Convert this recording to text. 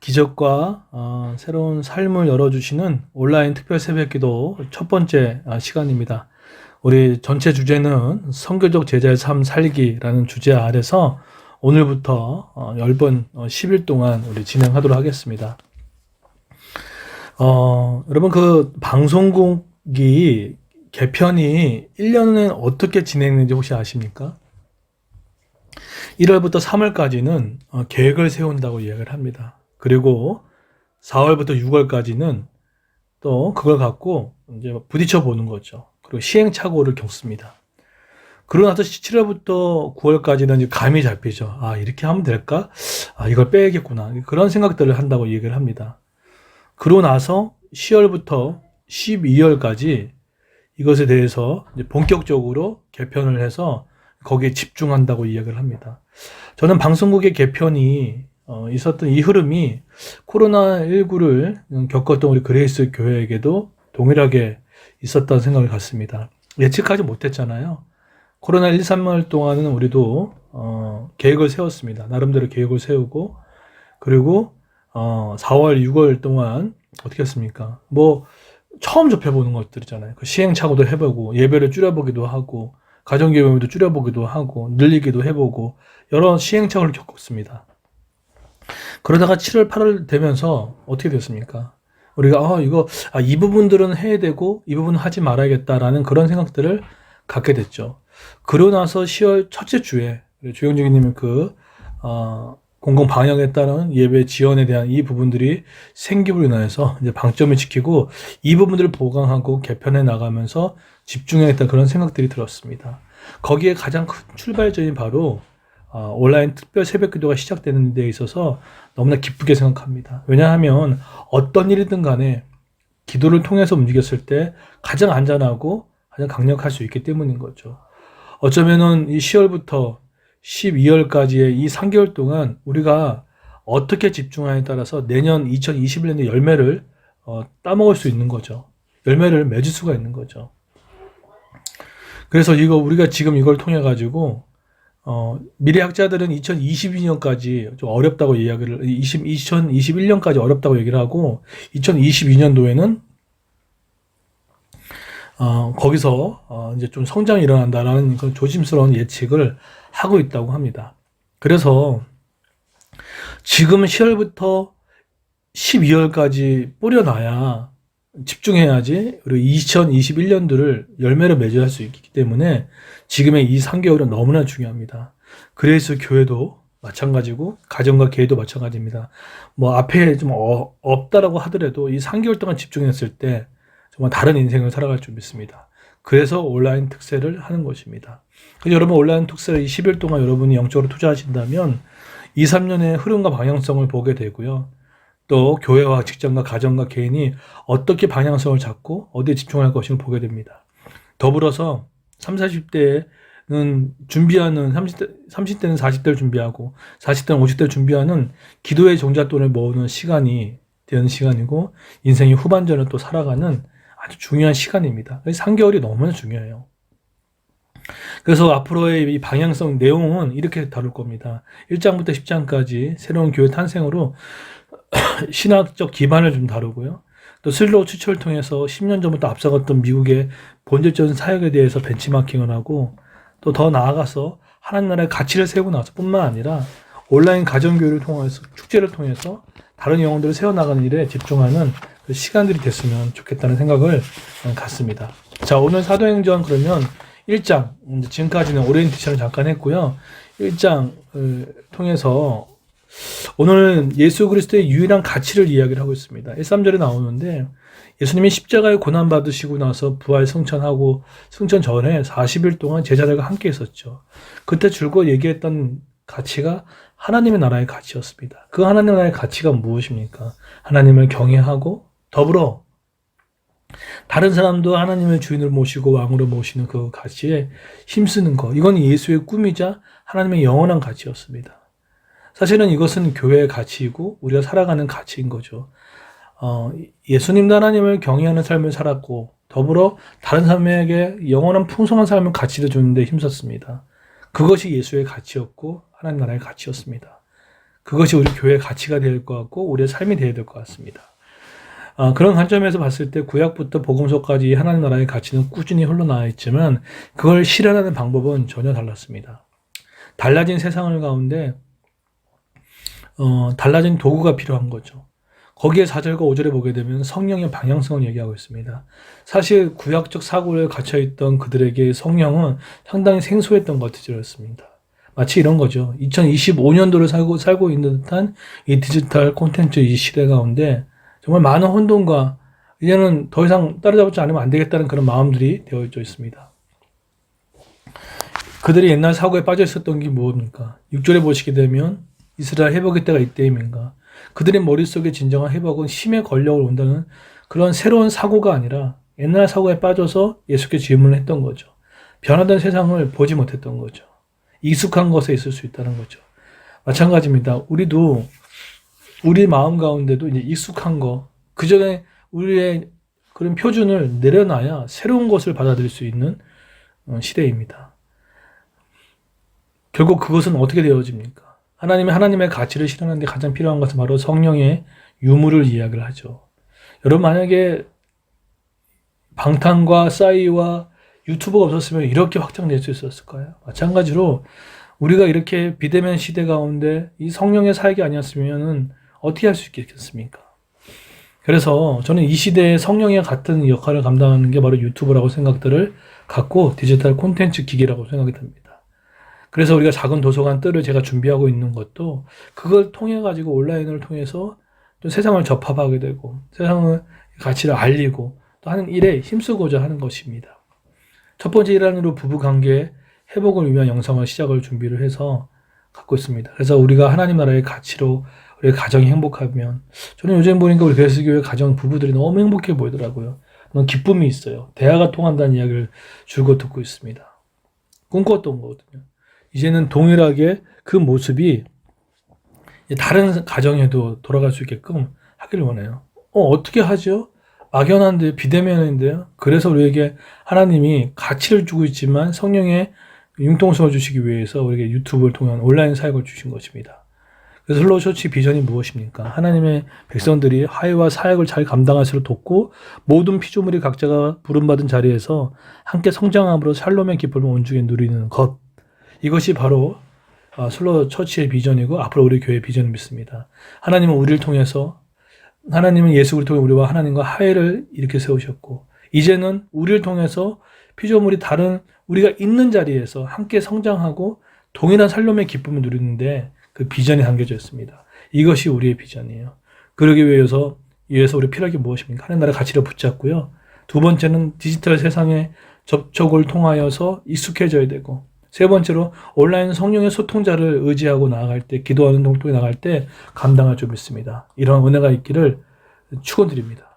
기적과 새로운 삶을 열어주시는 온라인 특별 새벽기도 첫 번째 시간입니다. 우리 전체 주제는 선교적 제자의 삶 살기라는 주제 아래서 오늘부터 10번 10일 동안 우리 진행하도록 하겠습니다. 여러분 그 방송국이 개편이 1년은 어떻게 진행했는지 혹시 아십니까? 1월부터 3월까지는 계획을 세운다고 이야기를 합니다. 그리고 4월부터 6월까지는 또 그걸 갖고 이제 부딪혀 보는 거죠. 그리고 시행착오를 겪습니다. 그러고 나서 7월부터 9월까지는 이제 감이 잡히죠. 아, 이렇게 하면 될까? 아, 이걸 빼야겠구나. 그런 생각들을 한다고 얘기를 합니다. 그러고 나서 10월부터 12월까지 이것에 대해서 이제 본격적으로 개편을 해서 거기에 집중한다고 이야기를 합니다. 저는 방송국의 개편이 있었던 이 흐름이 코로나19를 겪었던 우리 그레이스 교회에게도 동일하게 있었다는 생각을 갖습니다. 예측하지 못했잖아요. 코로나 1, 3월 동안은 우리도 계획을 세웠습니다. 나름대로 계획을 세우고 그리고 4월, 6월 동안 어떻게 했습니까? 뭐 처음 접해보는 것들이잖아요. 그 시행착오도 해보고 예배를 줄여보기도 하고 가정교회도 줄여보기도 하고 늘리기도 해보고 여러 시행착오를 겪었습니다. 그러다가 7월, 8월 되면서 어떻게 됐습니까? 우리가 이 부분들은 해야 되고 이 부분은 하지 말아야겠다라는 그런 생각들을 갖게 됐죠. 그러고 나서 10월 첫째 주에 조영주기님은 공공 방역에 따른 예배 지원에 대한 이 부분들이 생김으로 인해서 이제 방점을 지키고 이 부분들을 보강하고 개편해 나가면서 집중해야겠다 그런 생각들이 들었습니다. 거기에 가장 큰 출발점이 바로 온라인 특별 새벽 기도가 시작되는 데 있어서 너무나 기쁘게 생각합니다. 왜냐하면 어떤 일이든 간에 기도를 통해서 움직였을 때 가장 안전하고 가장 강력할 수 있기 때문인 거죠. 어쩌면은 이 10월부터 12월까지의 이 3개월 동안 우리가 어떻게 집중하냐에 따라서 내년 2021년의 열매를 따먹을 수 있는 거죠. 열매를 맺을 수가 있는 거죠. 그래서 우리가 지금 이걸 통해 가지고 미래학자들은 2022년까지 좀 어렵다고 2021년까지 어렵다고 얘기를 하고 2022년도에는 거기서 이제 좀 성장이 일어난다라는 그런 조심스러운 예측을 하고 있다고 합니다. 그래서 지금 10월부터 12월까지 뿌려놔야 집중해야지 그리고 2021년도를 열매를 맺어야 할 수 있기 때문에 지금의 이 3개월은 너무나 중요합니다. 그래서 교회도 마찬가지고 가정과 교회도 마찬가지입니다. 뭐 앞에 좀 없다라고 하더라도 이 3개월 동안 집중했을 때 정말 다른 인생을 살아갈 줄 믿습니다. 그래서 온라인 특세를 하는 것입니다. 그래서 여러분 온라인 특세를 20일 동안 여러분이 영적으로 투자하신다면 2, 3년의 흐름과 방향성을 보게 되고요. 또 교회와 직장과 가정과 개인이 어떻게 방향성을 잡고 어디에 집중할 것인을 보게 됩니다. 더불어서 30, 40대는 준비하는 30대는 40대를 준비하고 40대는 50대를 준비하는 기도의 종잣돈을 모으는 시간이 되는 시간이고 인생의 후반전을 또 살아가는 아주 중요한 시간입니다. 3개월이 너무나 중요해요. 그래서 앞으로의 이 방향성 내용은 이렇게 다룰 겁니다. 1장부터 10장까지 새로운 교회 탄생으로 신학적 기반을 좀 다루고요. 또 슬로우 추천을 통해서 10년 전부터 앞서갔던 미국의 본질적인 사역에 대해서 벤치마킹을 하고 또 더 나아가서 하나님 나라의 가치를 세우고 나서 뿐만 아니라 온라인 가정교회를 통해서 축제를 통해서 다른 영혼들을 세워나가는 일에 집중하는 그 시간들이 됐으면 좋겠다는 생각을 갖습니다. 자, 오늘 사도행전 그러면 1장, 지금까지는 오리엔테이션을 잠깐 했고요. 1장을 통해서 오늘은 예수 그리스도의 유일한 가치를 이야기를 하고 있습니다. 1, 3절에 나오는데 예수님이 십자가에 고난받으시고 나서 부활 승천하고 승천 전에 40일 동안 제자들과 함께 있었죠. 그때 줄곧 얘기했던 가치가 하나님의 나라의 가치였습니다. 그 하나님의 나라의 가치가 무엇입니까? 하나님을 경외하고 더불어 다른 사람도 하나님의 주인으로 모시고 왕으로 모시는 그 가치에 힘쓰는 것. 이건 예수의 꿈이자 하나님의 영원한 가치였습니다. 사실은 이것은 교회의 가치이고 우리가 살아가는 가치인 거죠. 예수님도 하나님을 경외하는 삶을 살았고 더불어 다른 사람에게 영원한 풍성한 삶을 가치를 주는 데 힘썼습니다. 그것이 예수의 가치였고 하나님 나라의 가치였습니다. 그것이 우리 교회의 가치가 될 것 같고 우리의 삶이 되어야 될 것 같습니다. 그런 관점에서 봤을 때 구약부터 복음서까지 하나님 나라의 가치는 꾸준히 흘러나와 있지만 그걸 실현하는 방법은 전혀 달랐습니다. 달라진 세상을 가운데 달라진 도구가 필요한 거죠. 거기에 4절과 5절에 보게 되면 성령의 방향성을 얘기하고 있습니다. 사실 구약적 사고에 갇혀있던 그들에게 성령은 상당히 생소했던 것 같습니다. 마치 이런 거죠. 2025년도를 살고 있는 듯한 이 디지털 콘텐츠 이 시대 가운데 정말 많은 혼돈과 이제는 더 이상 따라잡지 않으면 안 되겠다는 그런 마음들이 되어 있습니다. 그들이 옛날 사고에 빠져 있었던 게 무엇입니까? 6절에 보시게 되면 이스라엘 회복의 때가 이때임인가? 그들의 머릿속에 진정한 회복은 힘의 권력을 온다는 그런 새로운 사고가 아니라 옛날 사고에 빠져서 예수께 질문을 했던 거죠. 변화된 세상을 보지 못했던 거죠. 익숙한 것에 있을 수 있다는 거죠. 마찬가지입니다. 우리도 우리 마음 가운데도 이제 익숙한 거, 그 전에 우리의 그런 표준을 내려놔야 새로운 것을 받아들일 수 있는 시대입니다. 결국 그것은 어떻게 되어집니까? 하나님의 가치를 실현하는 데 가장 필요한 것은 바로 성령의 유무를 이야기를 하죠. 여러분 만약에 방탄과 싸이와 유튜브가 없었으면 이렇게 확장될 수 있었을까요? 마찬가지로 우리가 이렇게 비대면 시대 가운데 이 성령의 사역이 아니었으면 어떻게 할 수 있겠습니까? 그래서 저는 이 시대에 성령의 같은 역할을 감당하는 게 바로 유튜브라고 생각들을 갖고 디지털 콘텐츠 기기라고 생각이 듭니다. 그래서 우리가 작은 도서관 뜰을 제가 준비하고 있는 것도 그걸 통해 가지고 온라인을 통해서 또 세상을 접합하게 되고 세상의 가치를 알리고 또 하는 일에 힘쓰고자 하는 것입니다. 첫 번째 일환으로 부부관계 회복을 위한 영상을 시작을 준비를 해서 갖고 있습니다. 그래서 우리가 하나님 나라의 가치로 우리 가정이 행복하면 저는 요즘 보니까 우리 그리스도교회 가정 부부들이 너무 행복해 보이더라고요. 너무 기쁨이 있어요. 대화가 통한다는 이야기를 줄곧 듣고 있습니다. 꿈꿨던 거거든요. 이제는 동일하게 그 모습이 다른 가정에도 돌아갈 수 있게끔 하기를 원해요. 어떻게 하죠? 막연한데 비대면인데요. 그래서 우리에게 하나님이 가치를 주고 있지만 성령의 융통성을 주시기 위해서 우리에게 유튜브를 통한 온라인 사역을 주신 것입니다. 그래서 슬로우 처치 비전이 무엇입니까? 하나님의 백성들이 화해와 사역을 잘 감당할 수 있도록 돕고 모든 피조물이 각자가 부름받은 자리에서 함께 성장함으로 샬롬의 기쁨을 온전히 누리는 것. 이것이 바로 슬로우 처치의 비전이고 앞으로 우리 교회의 비전을 믿습니다. 하나님은 우리를 통해서 하나님은 예수 그리스도를 통해 우리와 하나님과 화해를 이렇게 세우셨고 이제는 우리를 통해서 피조물이 다른 우리가 있는 자리에서 함께 성장하고 동일한 샬롬의 기쁨을 누리는데 그 비전이 담겨져 있습니다. 이것이 우리의 비전이에요. 그러기 위해서 우리 필요한 게 무엇입니까? 하나님 나라의 가치를 붙잡고요. 두 번째는 디지털 세상의 접촉을 통하여서 익숙해져야 되고 세 번째로 온라인 성령의 소통자를 의지하고 나아갈 때 기도하는 동통에 나갈 때 감당할 줄 믿습니다. 이런 은혜가 있기를 축원드립니다.